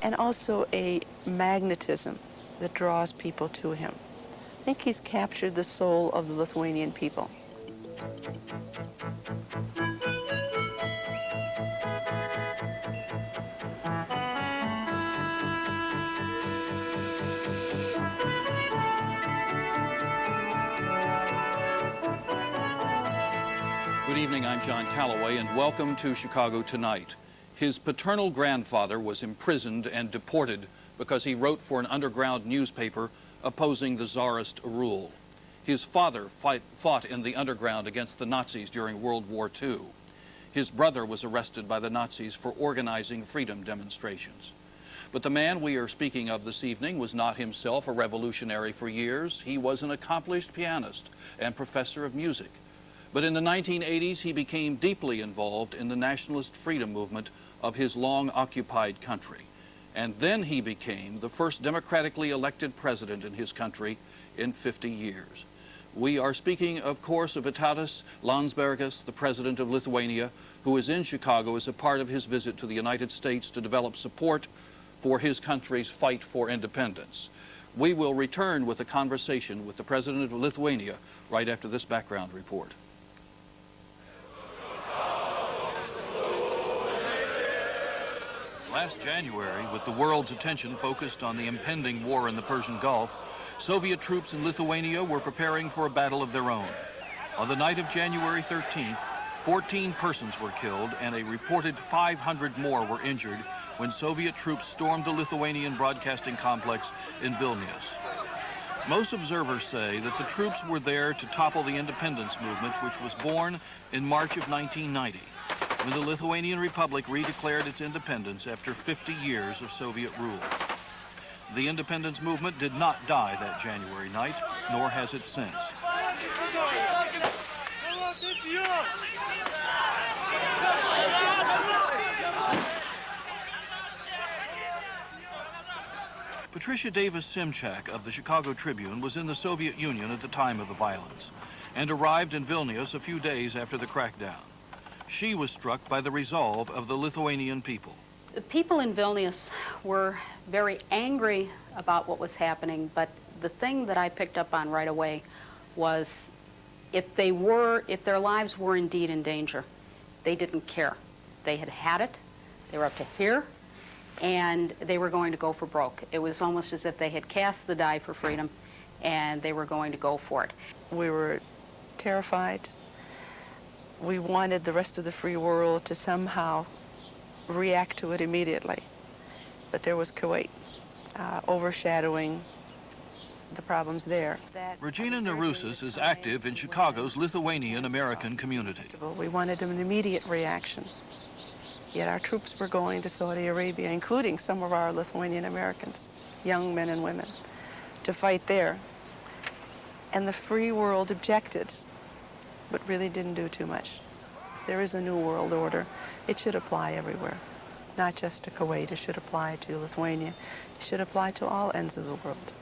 and also a magnetism that draws people to him. I think he's captured the soul of the Lithuanian people. Good evening, I'm John Calloway, and welcome to Chicago Tonight. His paternal grandfather was imprisoned and deported because he wrote for an underground newspaper opposing the Tsarist rule. His father fought in the underground against the Nazis during World War II. His brother was arrested by the Nazis for organizing freedom demonstrations. But the man we are speaking of this evening was not himself a revolutionary for years. He was an accomplished pianist and professor of music. But in the 1980s, he became deeply involved in the nationalist freedom movement of his long-occupied country. And then he became the first democratically elected president in his country in 50 years. We are speaking, of course, of Vytautas Landsbergis, the president of Lithuania, who is in Chicago as a part of his visit to the United States to develop support for his country's fight for independence. We will return with a conversation with the president of Lithuania right after this background report. Last January, with the world's attention focused on the impending war in the Persian Gulf, Soviet troops in Lithuania were preparing for a battle of their own. On the night of January 13th, 14 persons were killed and a reported 500 more were injured when Soviet troops stormed the Lithuanian broadcasting complex in Vilnius. Most observers say that the troops were there to topple the independence movement, which was born in March of 1990. When the Lithuanian Republic redeclared its independence after 50 years of Soviet rule. The independence movement did not die that January night, nor has it since. Patricia Davis Simchak of the Chicago Tribune was in the Soviet Union at the time of the violence and arrived in Vilnius a few days after the crackdown. She was struck by the resolve of the Lithuanian people. The people in Vilnius were very angry about what was happening, but the thing that I picked up on right away was if their lives were indeed in danger, they didn't care. They had had it, they were up to here, and they were going to go for broke. It was almost as if they had cast the die for freedom and they were going to go for it. We were terrified. We wanted the rest of the free world to somehow react to it immediately. But there was Kuwait overshadowing the problems there. Regina Naroussis is active in Chicago's Lithuanian-American community. We wanted an immediate reaction. Yet our troops were going to Saudi Arabia, including some of our Lithuanian Americans, young men and women, to fight there. And the free world objected, but really didn't do too much. If there is a new world order, it should apply everywhere, not just to Kuwait. It should apply to Lithuania. It should apply to all ends of the world.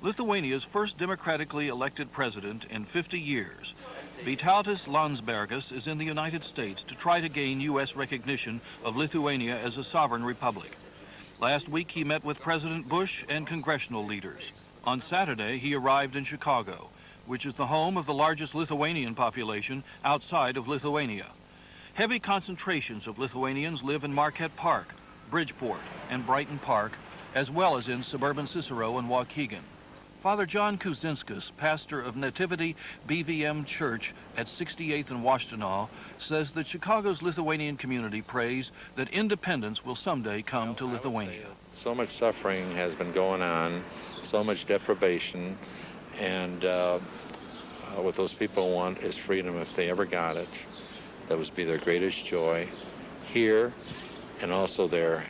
Lithuania's first democratically elected president in 50 years, Vytautas Landsbergis is in the United States to try to gain U.S. recognition of Lithuania as a sovereign republic. Last week, he met with President Bush and congressional leaders. On Saturday, he arrived in Chicago, which is the home of the largest Lithuanian population outside of Lithuania. Heavy concentrations of Lithuanians live in Marquette Park, Bridgeport, and Brighton Park, as well as in suburban Cicero and Waukegan. Father John Kuzinskis, pastor of Nativity BVM Church at 68th and Washtenaw, says that Chicago's Lithuanian community prays that independence will someday come to Lithuania. So much suffering has been going on, so much deprivation, and what those people want is freedom if they ever got it. That would be their greatest joy here and also there.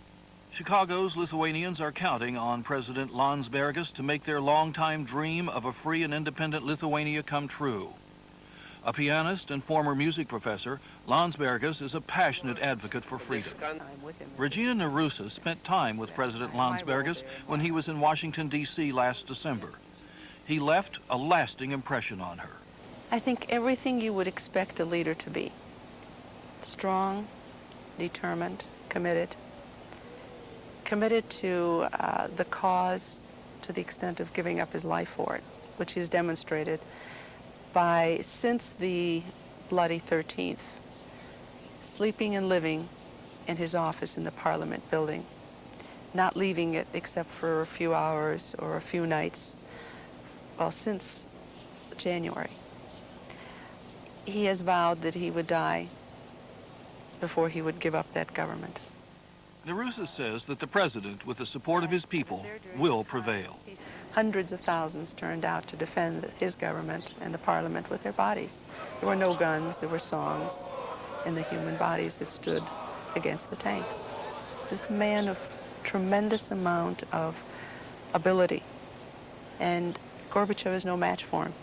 Chicago's Lithuanians are counting on President Landsbergis to make their longtime dream of a free and independent Lithuania come true. A pianist and former music professor, Landsbergis is a passionate advocate for freedom. Regina Naroussis spent time with President Landsbergis when he was in Washington, D.C. last December. He left a lasting impression on her. I think everything you would expect a leader to be. Strong, determined, committed, committed to the cause to the extent of giving up his life for it, which he's demonstrated by, since the bloody 13th, sleeping and living in his office in the Parliament building, not leaving it except for a few hours or a few nights, well, since January. He has vowed that he would die before he would give up that government. Narusa says that the president, with the support of his people, will prevail. Hundreds of thousands turned out to defend his government and the Parliament with their bodies. There were no guns, there were songs, and the human bodies that stood against the tanks. It's a man of tremendous amount of ability, and Gorbachev is no match for him.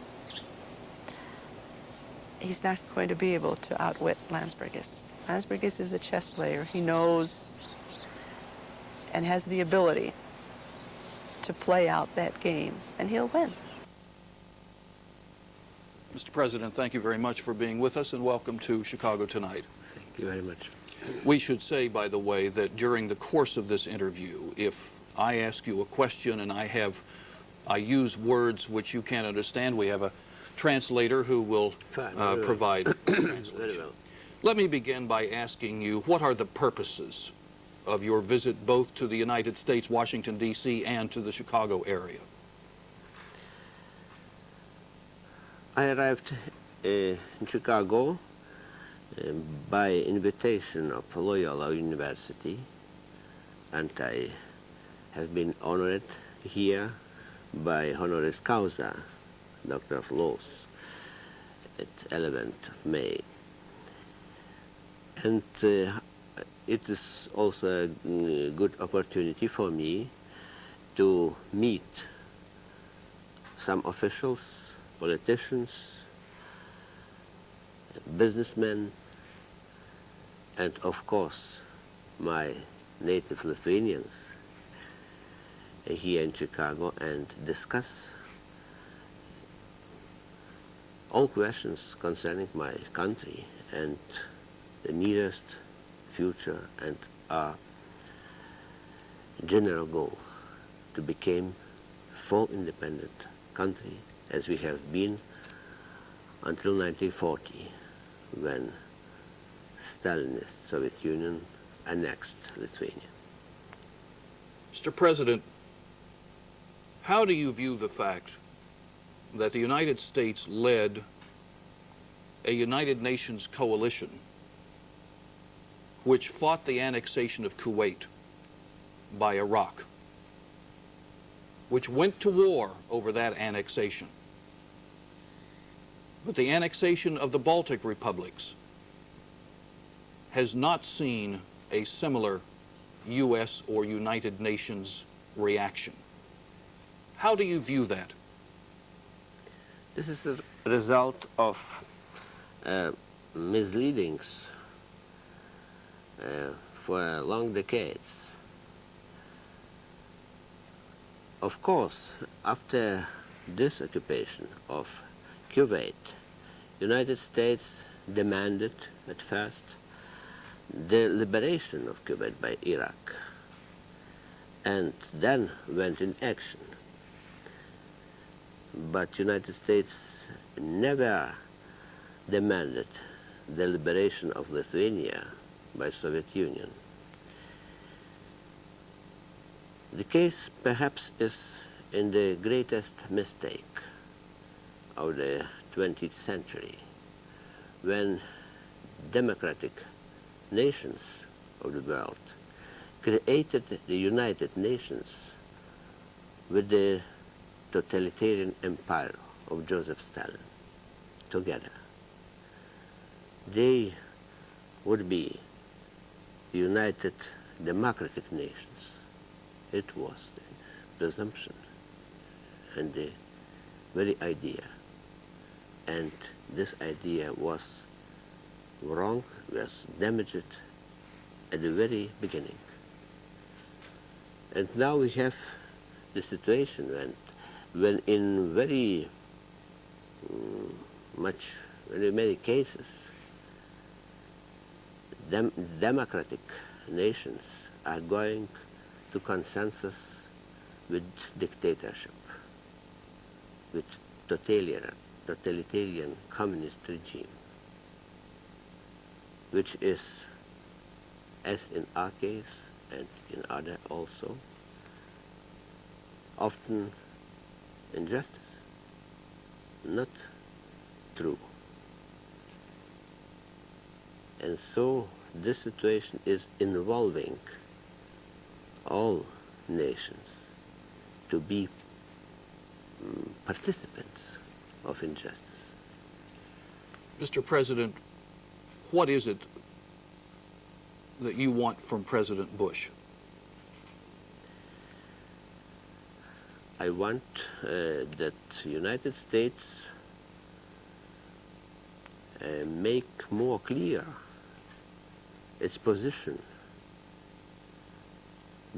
He's not going to be able to outwit Landsbergis. Landsbergis is a chess player. He knows and has the ability to play out that game, and he'll win. Mr. President, thank you very much for being with us, and welcome to Chicago Tonight. Thank you very much. We should say, by the way, that during the course of this interview, if I ask you a question and I use words which you can't understand, we have a translator who will provide translation. Very well. Let me begin by asking you, what are the purposes of your visit both to the United States, Washington, D.C., and to the Chicago area? I arrived in Chicago by invitation of Loyola University, and I have been honored here by honoris causa, Doctor of Laws, at 11th of May. And it is also a good opportunity for me to meet some officials, politicians, businessmen, and of course my native Lithuanians here in Chicago, and discuss all questions concerning my country and the nearest future and our general goal to become full independent country as we have been until 1940, when Stalinist Soviet Union annexed Lithuania. Mr. President, how do you view the fact that the United States led a United Nations coalition which fought the annexation of Kuwait by Iraq, which went to war over that annexation, but the annexation of the Baltic republics has not seen a similar U.S. or United Nations reaction? How do you view that? This is a result of misleadings for long decades. Of course, after this occupation of Kuwait, United States demanded at first the liberation of Kuwait by Iraq, and then went in action. But United States never demanded the liberation of Lithuania by Soviet Union. The case perhaps is in the greatest mistake of the 20th century, when democratic nations of the world created the United Nations with the totalitarian empire of Joseph Stalin together. They would be the United Democratic Nations. It was the presumption and the very idea. And this idea was wrong, was damaged at the very beginning. And now we have the situation when in very many cases, democratic nations are going to consensus with dictatorship, with totalitarian communist regime, which is, as in our case and in other also, often injustice, not true. And so this situation is involving all nations to be participants of injustice. Mr. President, what is it that you want from President Bush? I want that the United States make more clear its position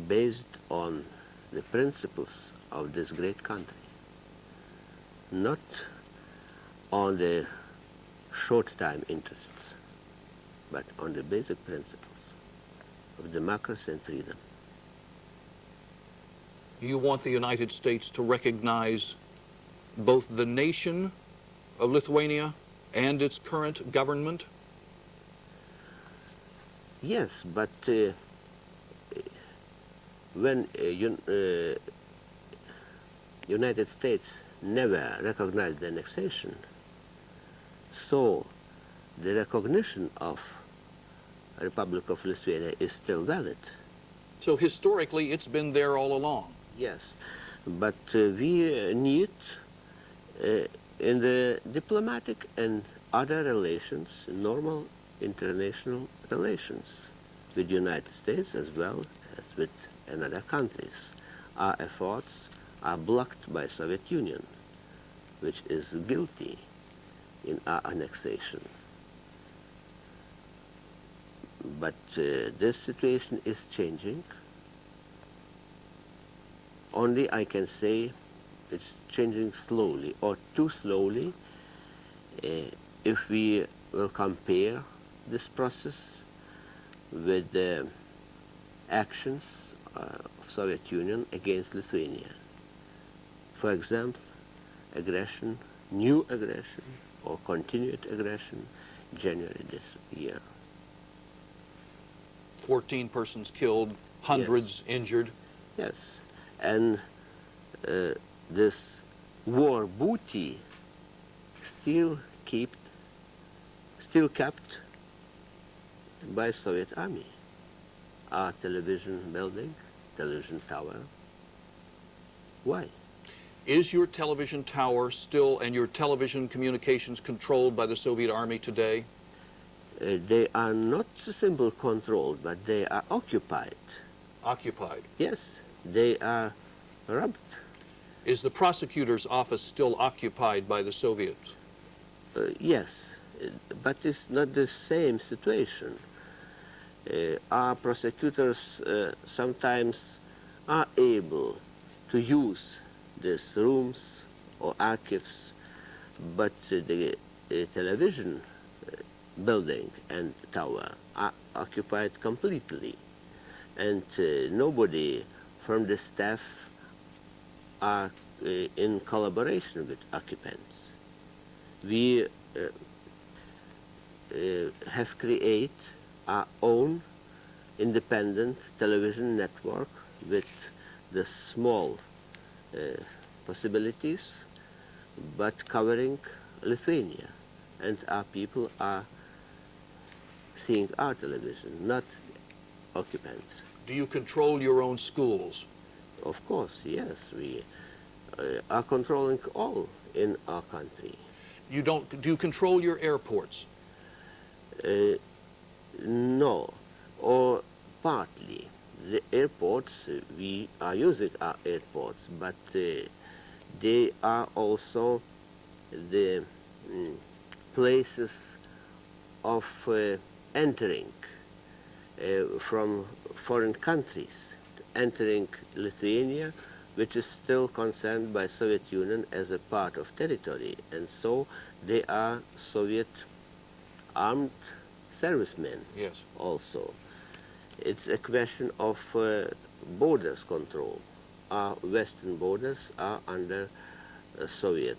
based on the principles of this great country, not on the short-time interests, but on the basic principles of democracy and freedom. You want the United States to recognize both the nation of Lithuania and its current government? Yes, but when United States never recognized the annexation, so the recognition of Republic of Lithuania is still valid. So historically, it's been there all along. Yes, but we need, in the diplomatic and other relations, normal international relations with the United States as well as with another countries. Our efforts are blocked by Soviet Union, which is guilty in our annexation. But this situation is changing. Only I can say it's changing slowly, or too slowly, if we will compare this process with the actions of Soviet Union against Lithuania. For example, aggression, new aggression, or continued aggression, January this year. 14 persons killed, hundreds injured. Yes, and this war booty still kept by Soviet army. Our television building, television tower. Why? Is your television tower still, and your television communications, controlled by the Soviet army today? They are not simply controlled, but they are occupied. Occupied. Yes, they are robbed. Is the prosecutor's office still occupied by the Soviets? Yes, but it's not the same situation. Our prosecutors sometimes are able to use these rooms or archives, but the television building and tower are occupied completely, and nobody from the staff are in collaboration with occupants. We have created our own independent television network with the small possibilities, but covering Lithuania, and our people are seeing our television, not occupants. Do you control your own schools? Of course, yes, we are controlling all in our country. Do you control your airports? No, or partly. The airports, we are using our airports, but they are also the places of entering from foreign countries, entering Lithuania, which is still concerned by Soviet Union as a part of territory, and so they are Soviet armed servicemen. Yes. Also. It's a question of borders control. Our western borders are under Soviet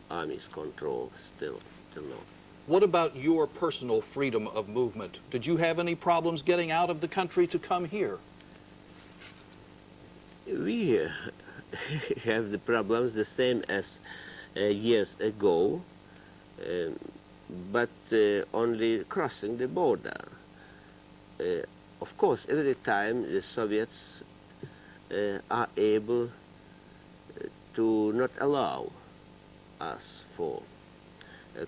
Army's control still till now. What about your personal freedom of movement? Did you have any problems getting out of the country to come here? We have the problems the same as years ago, but only crossing the border. Of course, every time the Soviets are able to not allow us for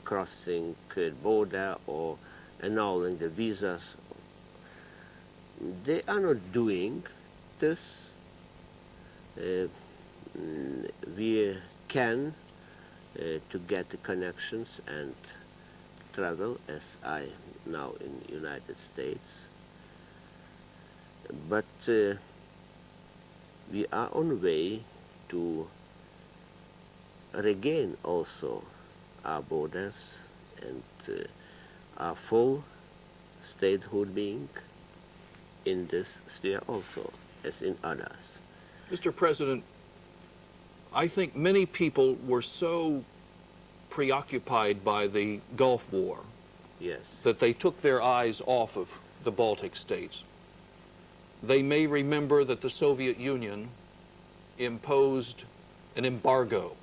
crossing the border or annulling the visas. They are not doing this. We can to get the connections and travel as I now in United States. But we are on way to regain also our borders and our full statehood being in this sphere also, as in others. Mr. President, I think many people were so preoccupied by the Gulf War Yes. that they took their eyes off of the Baltic states. They may remember that the Soviet Union imposed an embargo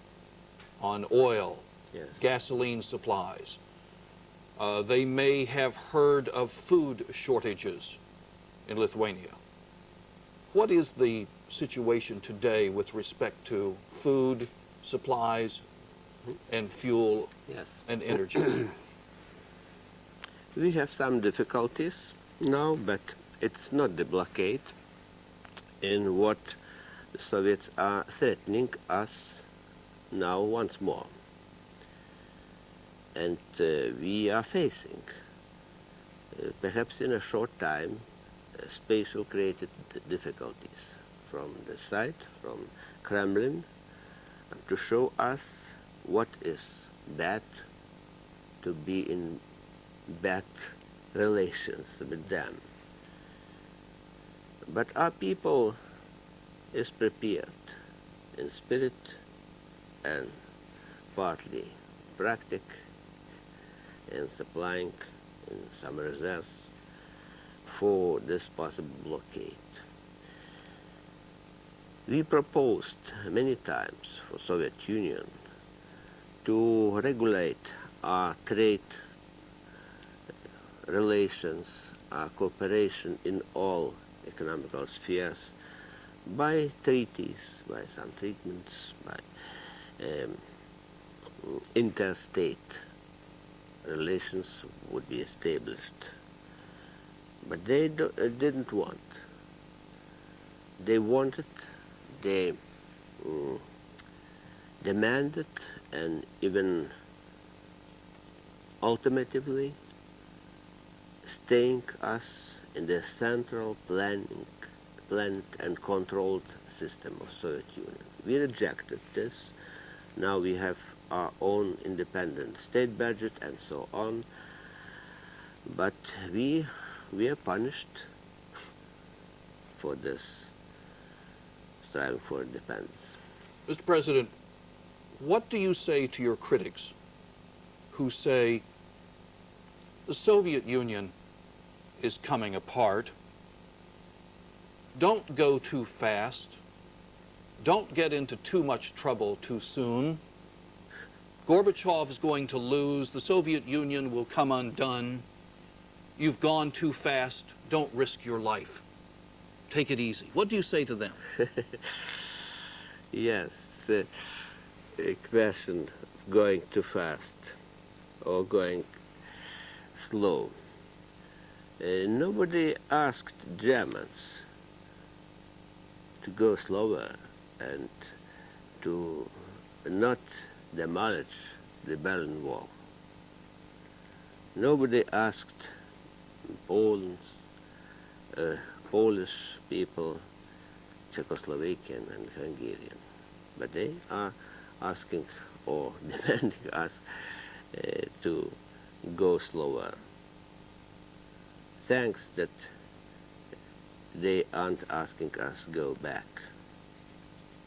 on oil, Yes. gasoline supplies. They may have heard of food shortages in Lithuania. What is the situation today with respect to food, supplies, and fuel Yes. and energy? We have some difficulties now, but it's not the blockade in what the Soviets are threatening us now once more. And we are facing, perhaps in a short time, spatial created difficulties from the side, from Kremlin, to show us what is bad to be in bad relations with them. But our people is prepared in spirit and partly practic and supplying in some reserves for this possible blockade. We proposed many times for Soviet Union to regulate our trade relations, our cooperation in all economical spheres by treaties, by some treatments, by interstate relations would be established. But they didn't want. They wanted, they demanded, and even ultimately staying us in the central planned and controlled system of Soviet Union. We rejected this. Now we have our own independent state budget and so on. But we are punished for this striving for independence. Mr. President, what do you say to your critics who say the Soviet Union is coming apart? Don't go too fast. Don't get into too much trouble too soon. Gorbachev is going to lose. The Soviet Union will come undone. You've gone too fast. Don't risk your life. Take it easy. What do you say to them? Yes, it's a question of going too fast or going slow. Nobody asked Germans to go slower and to not demolish the Berlin Wall. Nobody asked Poles, Polish people, Czechoslovakian and Hungarian, but they are asking or demanding us to go slower. Thanks that they aren't asking us go back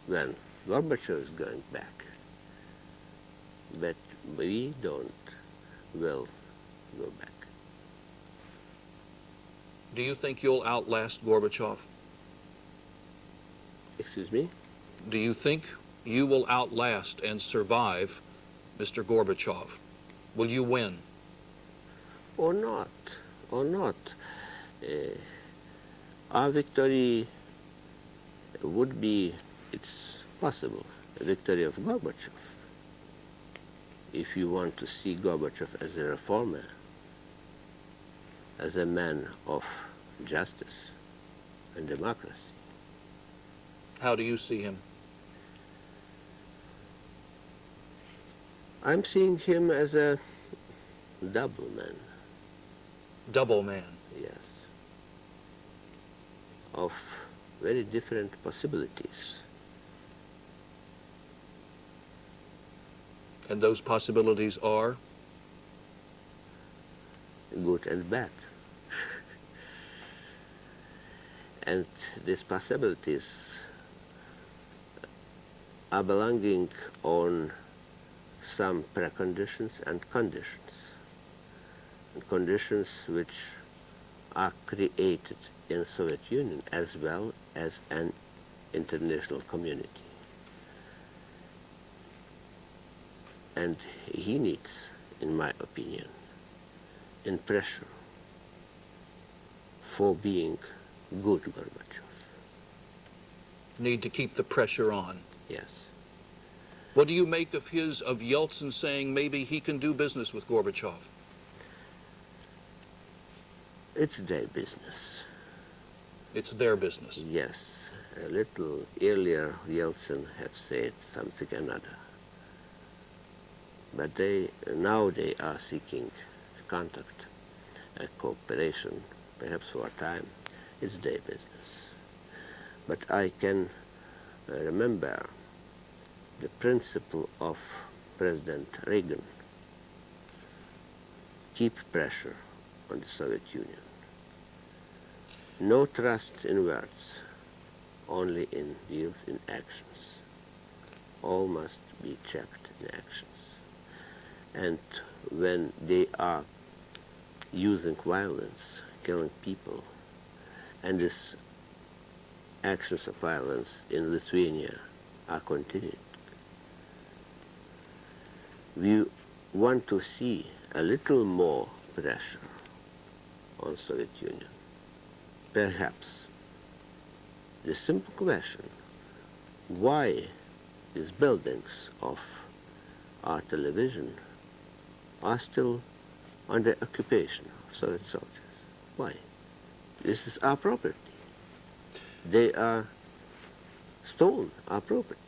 when Gorbachev is going back. But we will go back. Do you think you'll outlast Gorbachev? Excuse me? Do you think you will outlast and survive Mr. Gorbachev? Will you win? Or not? Or not? Our victory would be, it's possible, a victory of Gorbachev. If you want to see Gorbachev as a reformer, as a man of justice and democracy. How do you see him? I'm seeing him as a double man. Double man. Yes. Of very different possibilities. And those possibilities are? Good and bad. And these possibilities are belonging on some preconditions and conditions. And conditions which are created in Soviet Union as well as an international community. And he needs, in my opinion, in pressure for being good Gorbachev. Need to keep the pressure on. Yes. What do you make of Yeltsin saying maybe he can do business with Gorbachev? It's their business. It's their business. Yes. A little earlier, Yeltsin have said something another. But now they are seeking contact, cooperation, perhaps for a time. It's their business. But I can remember the principle of President Reagan. Keep pressure on the Soviet Union. No trust in words, only in deals, in actions. All must be checked in actions. And when they are using violence, killing people, and these actions of violence in Lithuania are continuing, we want to see a little more pressure on Soviet Union. Perhaps the simple question, why these buildings of our television are still under occupation of Soviet soldiers? Why? This is our property. They are stolen our property.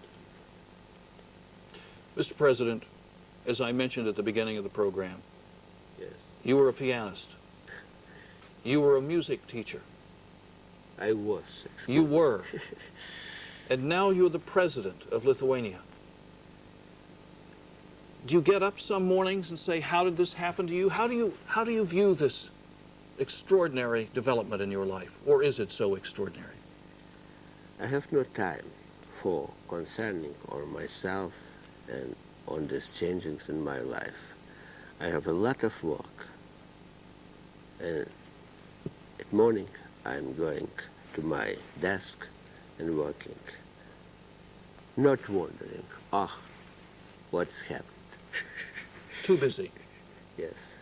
Mr. President, as I mentioned at the beginning of the program, Yes. you were a pianist. You were a music teacher. I was. You were. And now you're the president of Lithuania. Do you get up some mornings and say, how did this happen to you? How do you view this extraordinary development in your life? Or is it so extraordinary? I have no time for concerning on myself and on these changes in my life. I have a lot of work. And at morning I'm going to my desk and working. Not wondering, what's happened? Too busy. Yes.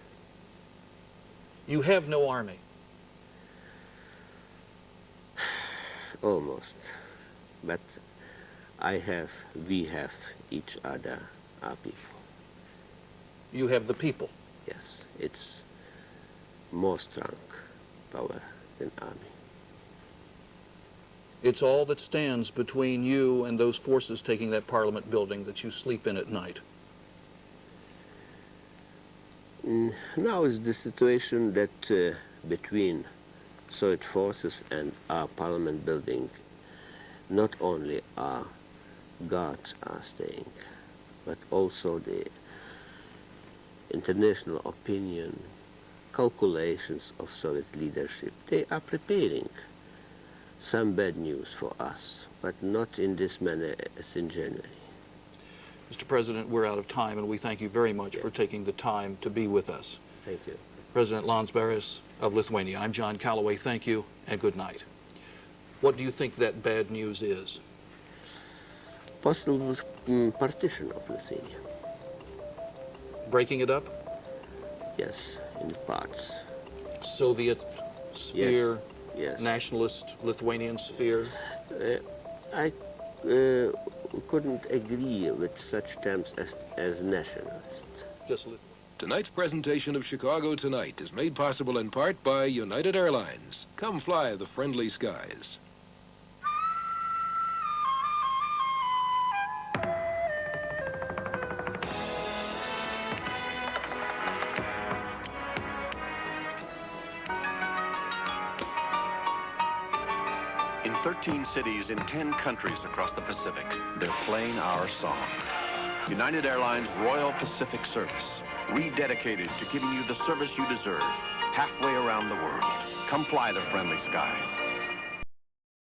You have no army. Almost. But we have each other, our people. You have the people. Yes, it's more strong power than army. It's all that stands between you and those forces taking that parliament building that you sleep in at night. Now is the situation that between Soviet forces and our parliament building, not only our guards are staying, but also the international opinion, calculations of Soviet leadership. They are preparing some bad news for us, but not in this manner as in January. Mr. President, we're out of time, and we thank you very much for taking the time to be with us. Thank you. President Landsbergis of Lithuania. I'm John Calloway. Thank you, and good night. What do you think that bad news is? Possible partition of Lithuania. Breaking it up? Yes, in parts. Soviet sphere, Yes. nationalist Lithuanian sphere? I couldn't agree with such terms as nationalist. Just Lithuania. Tonight's presentation of Chicago Tonight is made possible in part by United Airlines. Come fly the friendly skies. In 13 cities in 10 countries across the Pacific, they're playing our song. United Airlines Royal Pacific Service, rededicated to giving you the service you deserve, halfway around the world. Come fly the friendly skies.